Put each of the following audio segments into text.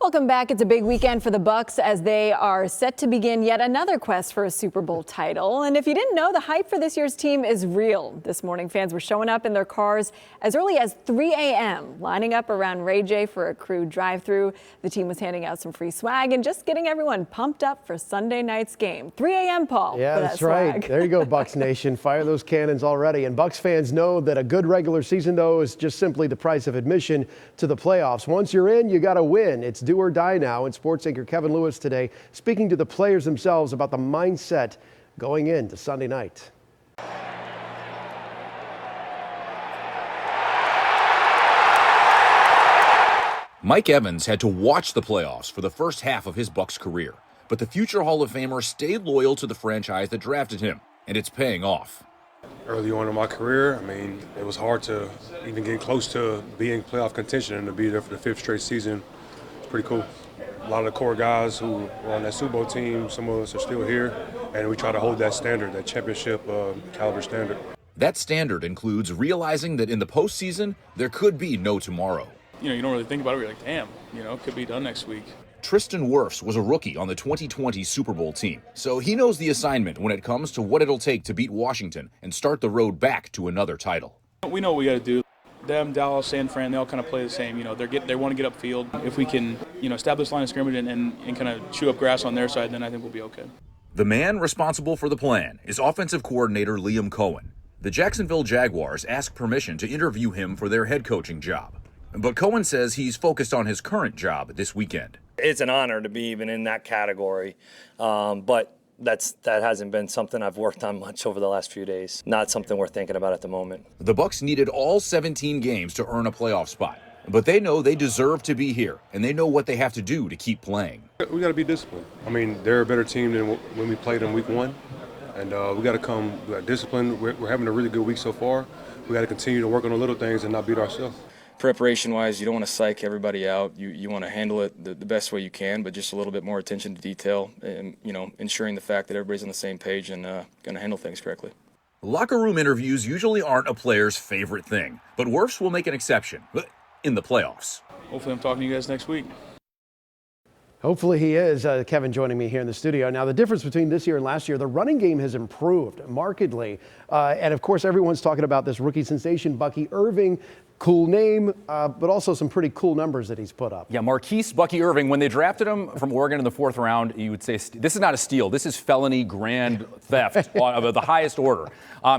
Welcome back. It's a big weekend for the Bucs as they are set to begin yet another quest for a Super Bowl title. And if you didn't know, the hype for this year's team is real. This morning, fans were showing up in their cars as early as 3 a.m., lining up around Ray J for a crew drive-through. The team was handing out some free swag and just getting everyone pumped up for Sunday night's game. 3 a.m., Paul. Yeah, that's right. There you go, Bucs Nation. Fire those cannons already. And Bucs fans know that a good regular season, though, is just simply the price of admission to the playoffs. Once you're in, you got to win. It's do or die now. And sports anchor Kevin Lewis today speaking to the players themselves about the mindset going into Sunday night. Mike Evans had to watch the playoffs for the first half of his Bucs career, but the future Hall of Famer stayed loyal to the franchise that drafted him, and it's paying off. Early on in my career, it was hard to even get close to being playoff contention, and to be there for the 5th straight season, it's pretty cool. A lot of the core guys who were on that Super Bowl team, some of us are still here, and we try to hold that standard, that championship caliber standard. That standard includes realizing that in the postseason, there could be no tomorrow. You don't really think about it. You're like, damn, it could be done next week. Tristan Wirfs was a rookie on the 2020 Super Bowl team, so he knows the assignment when it comes to what it'll take to beat Washington and start the road back to another title. We know what we got to do. Them, Dallas, San Fran, they all kind of play the same. They want to get upfield. If we can, establish line of scrimmage and kind of chew up grass on their side, then I think we'll be okay. The man responsible for the plan is offensive coordinator Liam Cohen. The Jacksonville Jaguars asked permission to interview him for their head coaching job. But Cohen says he's focused on his current job this weekend. It's an honor to be even in that category, but that hasn't been something I've worked on much over the last few days. Not something we're thinking about at the moment. The Bucs needed all 17 games to earn a playoff spot, but they know they deserve to be here, and they know what they have to do to keep playing. We got to be disciplined. They're a better team than when we played in week 1, and we got disciplined. We're having a really good week so far. We got to continue to work on the little things and not beat ourselves. Preparation-wise, you don't want to psych everybody out. You want to handle it the best way you can, but just a little bit more attention to detail and, ensuring the fact that everybody's on the same page and going to handle things correctly. Locker room interviews usually aren't a player's favorite thing, but Wirfs will make an exception in the playoffs. Hopefully I'm talking to you guys next week. Hopefully he is. Kevin joining me here in the studio. Now, the difference between this year and last year, the running game has improved markedly. And, of course, everyone's talking about this rookie sensation, Bucky Irving. Cool name, but also some pretty cool numbers that he's put up. Yeah, Marquise Bucky Irving, when they drafted him from Oregon in the 4th round, you would say this is not a steal. This is felony grand theft of the highest order.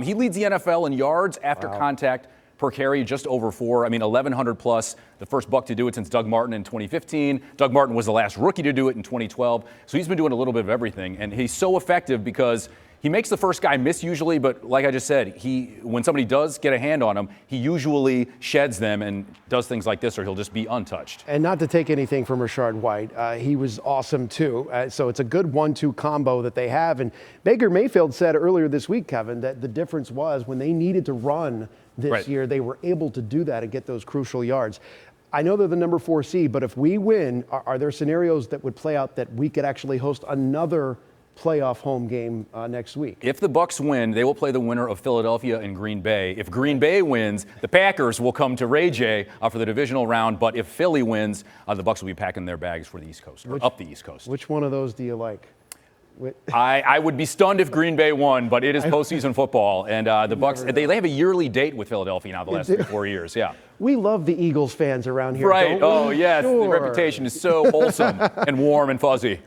He leads the NFL in yards after contact per carry, just over 4. 1,100 plus. The first Buck to do it since Doug Martin in 2015. Doug Martin was the last rookie to do it in 2012. So he's been doing a little bit of everything. And he's so effective because he makes the first guy miss usually, but like I just said, when somebody does get a hand on him, he usually sheds them and does things like this, or he'll just be untouched. And not to take anything from Rashard White, he was awesome too. So it's a good 1-2 combo that they have. And Baker Mayfield said earlier this week, Kevin, that the difference was when they needed to run this year, they were able to do that and get those crucial yards. I know they're the number 4 seed, but if we win, are there scenarios that would play out that we could actually host another playoff home game next week? If the Bucs win, they will play the winner of Philadelphia and Green Bay. If Green Bay wins, the Packers will come to Ray J for the divisional round. But if Philly wins, the Bucs will be packing their bags for the East Coast, or up the East Coast. Which one of those do you like? I would be stunned if Green Bay won, but it is postseason football, and the Bucs they have a yearly date with Philadelphia now the last 3-4 years. Yeah, we love the Eagles fans around here. Right? Don't we? Oh yes, Sure. The reputation is so wholesome and warm and fuzzy.